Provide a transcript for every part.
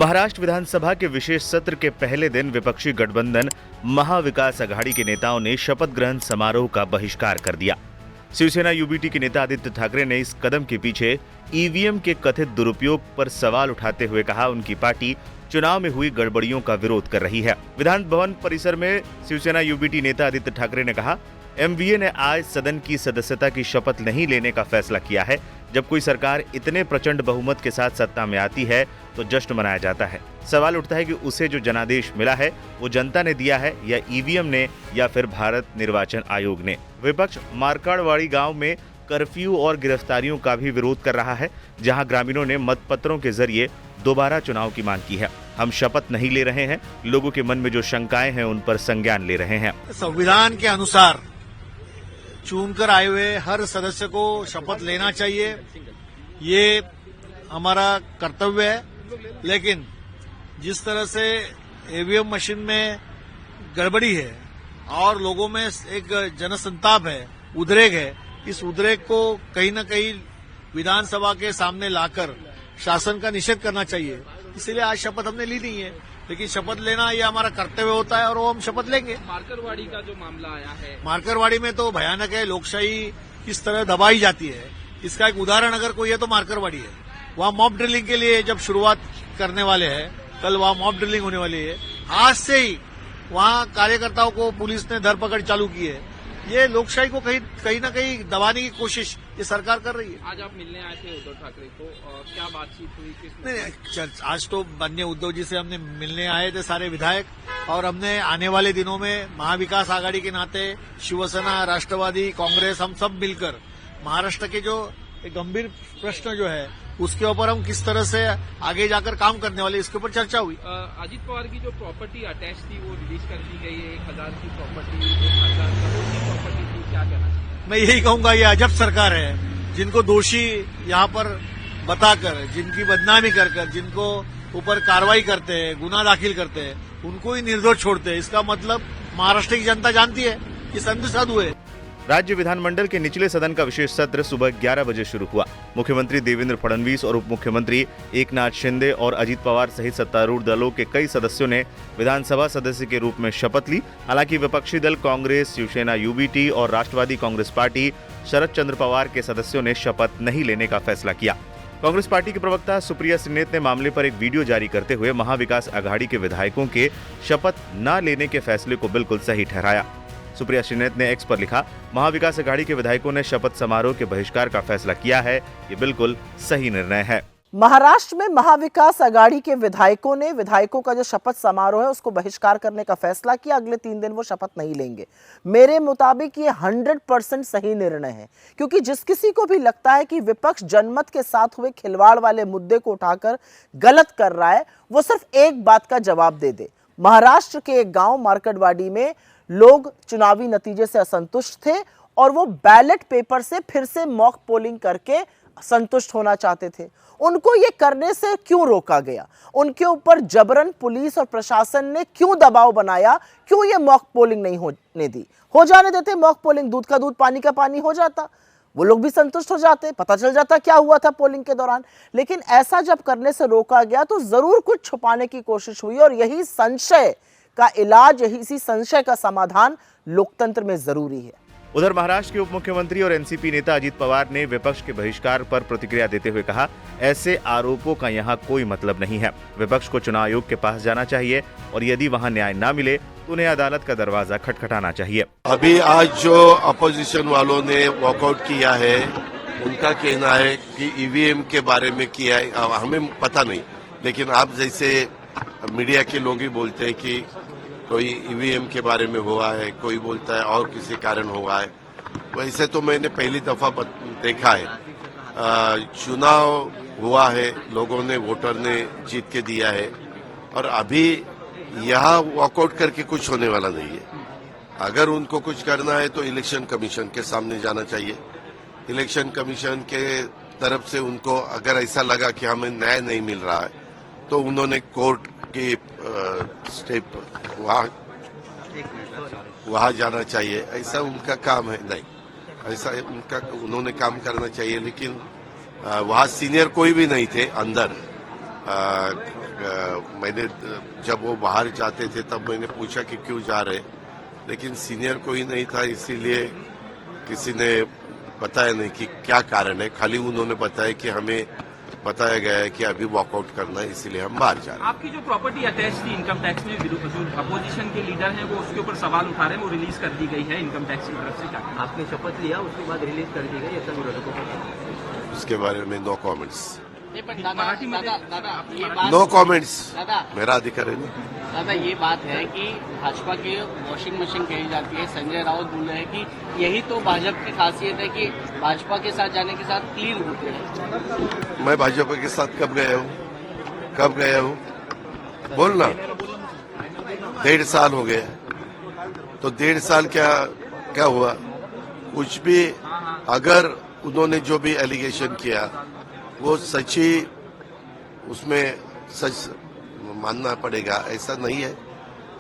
महाराष्ट्र विधानसभा के विशेष सत्र के पहले दिन विपक्षी गठबंधन महाविकास आघाड़ी के नेताओं ने शपथ ग्रहण समारोह का बहिष्कार कर दिया। शिवसेना यूबीटी के नेता आदित्य ठाकरे ने इस कदम के पीछे ईवीएम के कथित दुरुपयोग पर सवाल उठाते हुए कहा, उनकी पार्टी चुनाव में हुई गड़बड़ियों का विरोध कर रही है। विधान भवन परिसर में शिवसेना यूबीटी नेता आदित्य ठाकरे ने कहा, एमवीए ने आज सदन की सदस्यता की शपथ नहीं लेने का फैसला किया है। जब कोई सरकार इतने प्रचंड बहुमत के साथ सत्ता में आती है तो जश्न मनाया जाता है। सवाल उठता है कि उसे जो जनादेश मिला है वो जनता ने दिया है या ईवीएम ने या फिर भारत निर्वाचन आयोग ने। विपक्ष मारकाड़वाड़ी गांव में कर्फ्यू और गिरफ्तारियों का भी विरोध कर रहा है, जहां ग्रामीणों ने मतपत्रों के जरिए दोबारा चुनाव की मांग की है। हम शपथ नहीं ले रहे हैं, लोगों के मन में जो शंकाएं हैं उन पर संज्ञान ले रहे हैं। संविधान के अनुसार चुनकर आए हुए हर सदस्य को शपथ लेना चाहिए, ये हमारा कर्तव्य है। लेकिन जिस तरह से ईवीएम मशीन में गड़बड़ी है और लोगों में एक जनसंताप है, उद्रेक है, इस उद्रेक को कहीं न कहीं विधानसभा के सामने लाकर शासन का निषेध करना चाहिए। इसीलिए आज शपथ हमने ली नहीं है, लेकिन शपथ लेना ये हमारा कर्तव्य होता है और वो हम शपथ लेंगे। मारकरवाड़ी का जो मामला आया है, मारकरवाड़ी में तो भयानक है, लोकशाही किस तरह दबाई जाती है, इसका एक उदाहरण अगर कोई है तो मारकरवाड़ी है। वहां मॉब ड्रिलिंग के लिए जब शुरुआत करने वाले हैं, कल वहां मॉब ड्रिलिंग होने वाली है, आज से ही वहां कार्यकर्ताओं को पुलिस ने धरपकड़ चालू की है। ये लोकशाही को कहीं न कहीं दबाने की कोशिश ये सरकार कर रही है। आज आप मिलने आए थे उद्धव ठाकरे को, और क्या बातचीत हुई? नहीं, आज तो माननीय उद्धव जी से हमने मिलने आए थे सारे विधायक, और हमने आने वाले दिनों में महाविकास आघाड़ी के नाते शिवसेना, राष्ट्रवादी, कांग्रेस, हम सब मिलकर महाराष्ट्र के जो एक गंभीर प्रश्न जो है उसके ऊपर हम किस तरह से आगे जाकर काम करने वाले, इसके ऊपर चर्चा हुई। अजित पवार की जो प्रॉपर्टी अटैच थी वो रिलीज कर दी गई है। 1000 की प्रॉपर्टी, 1000 करोड़ की प्रॉपर्टी थी, क्या कहना चाहिए? मैं यही कहूंगा, ये अजब सरकार है, जिनको दोषी यहाँ पर बताकर, जिनकी बदनामी कर जिनको ऊपर कार्रवाई करते हैं, गुना दाखिल करते हैं, उनको ही निर्दोष छोड़ते हैं। इसका मतलब महाराष्ट्र की जनता जानती है कि संत साधु है। राज्य विधानमंडल के निचले सदन का विशेष सत्र सुबह 11 बजे शुरू हुआ। मुख्यमंत्री देवेंद्र फडणवीस और उप मुख्यमंत्री एकनाथ शिंदे और अजित पवार सहित सत्तारूढ़ दलों के कई सदस्यों ने विधानसभा सदस्य के रूप में शपथ ली। हालांकि विपक्षी दल कांग्रेस, शिवसेना यूबीटी और राष्ट्रवादी कांग्रेस पार्टी शरद चंद्र पवार के सदस्यों ने शपथ नहीं लेने का फैसला किया। कांग्रेस पार्टी की प्रवक्ता सुप्रिया श्रीनेत ने मामले पर एक वीडियो जारी करते हुए महाविकास आघाड़ी के विधायकों के शपथ न लेने के फैसले को बिल्कुल सही ठहराया। सुप्रिया श्रीनेत ने एक्स पर लिखा, महाविकास आघाड़ी के विधायकों ने शपथ समारोह के बहिष्कार का फैसला किया है, ये बिल्कुल सही निर्णय है। महाराष्ट्र में महाविकास आघाड़ी के विधायकों ने विधायकों का जो शपथ समारोह है उसको बहिष्कार करने का फैसला किया। अगले 3 दिन वो शपथ नहीं लेंगे। मेरे मुताबिक ये 100% सही निर्णय है, क्योंकि जिस किसी को भी लगता है कि विपक्ष जनमत के साथ हुए खिलवाड़ वाले मुद्दे को उठाकर गलत कर रहा है, वो सिर्फ एक बात का जवाब दे दे। महाराष्ट्र के एक गांव मारकड़वाड़ी में लोग चुनावी नतीजे से असंतुष्ट थे और वो बैलेट पेपर से फिर से मॉक पोलिंग करके संतुष्ट होना चाहते थे। उनको ये करने से क्यों रोका गया? उनके ऊपर जबरन पुलिस और प्रशासन ने क्यों दबाव बनाया? क्यों ये मॉक पोलिंग नहीं होने दी? हो जाने देते मॉक पोलिंग, दूध का दूध पानी का पानी हो जाता, वो लोग भी संतुष्ट हो जाते, पता चल जाता क्या हुआ था पोलिंग के दौरान। लेकिन ऐसा जब करने से रोका गया तो जरूर कुछ छुपाने की कोशिश हुई, और यही संशय का इलाज, इसी संशय का समाधान लोकतंत्र में जरूरी है। उधर महाराष्ट्र के उप मुख्यमंत्री और एनसीपी नेता अजित पवार ने विपक्ष के बहिष्कार पर प्रतिक्रिया देते हुए कहा, ऐसे आरोपों का यहाँ कोई मतलब नहीं है। विपक्ष को चुनाव आयोग के पास जाना चाहिए और यदि वहाँ न्याय न मिले तो उन्हें अदालत का दरवाजा खटखटाना चाहिए। अभी आज जो अपोजिशन वालों ने वॉकआउट किया है, उनका कहना है कि ईवीएम के बारे में किया है, हमें पता नहीं, लेकिन आप जैसे मीडिया के लोग ही बोलते हैं कि कोई ईवीएम के बारे में हुआ है, कोई बोलता है और किसी कारण हुआ है। वैसे तो मैंने पहली दफा देखा है, चुनाव हुआ है, लोगों ने, वोटर ने जीत के दिया है, और अभी यहाँ वॉकआउट करके कुछ होने वाला नहीं है। अगर उनको कुछ करना है तो इलेक्शन कमीशन के सामने जाना चाहिए। इलेक्शन कमीशन के तरफ से उनको अगर ऐसा लगा कि हमें न्याय नहीं मिल रहा है तो उन्होंने कोर्ट की स्टेप वहाँ जाना चाहिए। ऐसा उनका काम है, नहीं ऐसा उन्होंने काम करना चाहिए। लेकिन वहाँ सीनियर कोई भी नहीं थे अंदर, मैंने जब वो बाहर जाते थे तब मैंने पूछा कि क्यों जा रहे, लेकिन सीनियर कोई नहीं था, इसीलिए किसी ने बताया नहीं कि क्या कारण है। खाली उन्होंने बताया कि हमें बताया गया है कि अभी वॉकआउट करना है, इसीलिए हम बाहर जा रहे हैं। आपकी जो प्रॉपर्टी अटैच थी इनकम टैक्स में, जो अपोजिशन के लीडर हैं वो उसके ऊपर सवाल उठा रहे हैं, वो रिलीज कर दी गई है इनकम टैक्स की तरफ से, क्या आपने शपथ लिया उसके बाद रिलीज कर दी गई, ऐसा विरोधकों को उसके बारे में नो कमेंट्स। मराठी में नो कमेंट्स, दादा मेरा अधिकार है ना। दादा ये बात है कि भाजपा की वॉशिंग मशीन कही जाती है। संजय राउत बोल रहे हैं कि यही तो भाजपा की खासियत है कि भाजपा के साथ जाने के साथ क्लीन होते हैं। मैं भाजपा के साथ कब गया हूँ बोलना। 1.5 साल हो गया, तो 1.5 साल क्या हुआ? कुछ भी अगर उन्होंने जो भी एलिगेशन किया वो सच्ची, उसमें सच मानना पड़ेगा, ऐसा नहीं है।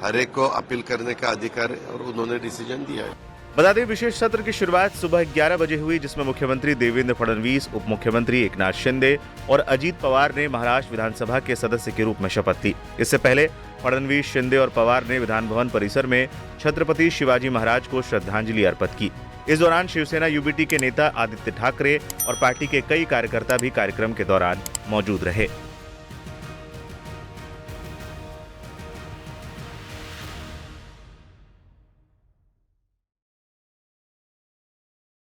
हर एक को अपील करने का अधिकार है और उन्होंने डिसीजन दिया है। बता दें, विशेष सत्र की शुरुआत सुबह 11 बजे हुई, जिसमें मुख्यमंत्री देवेंद्र फडणवीस, उप मुख्यमंत्री एकनाथ शिंदे और अजीत पवार ने महाराष्ट्र विधानसभा के सदस्य के रूप में शपथ ली। इससे पहले फडणवीस, शिंदे और पवार ने विधान भवन परिसर में छत्रपति शिवाजी महाराज को श्रद्धांजलि अर्पित की। इस दौरान शिवसेना यूबीटी के नेता आदित्य ठाकरे और पार्टी के कई कार्यकर्ता भी कार्यक्रम के दौरान मौजूद रहे।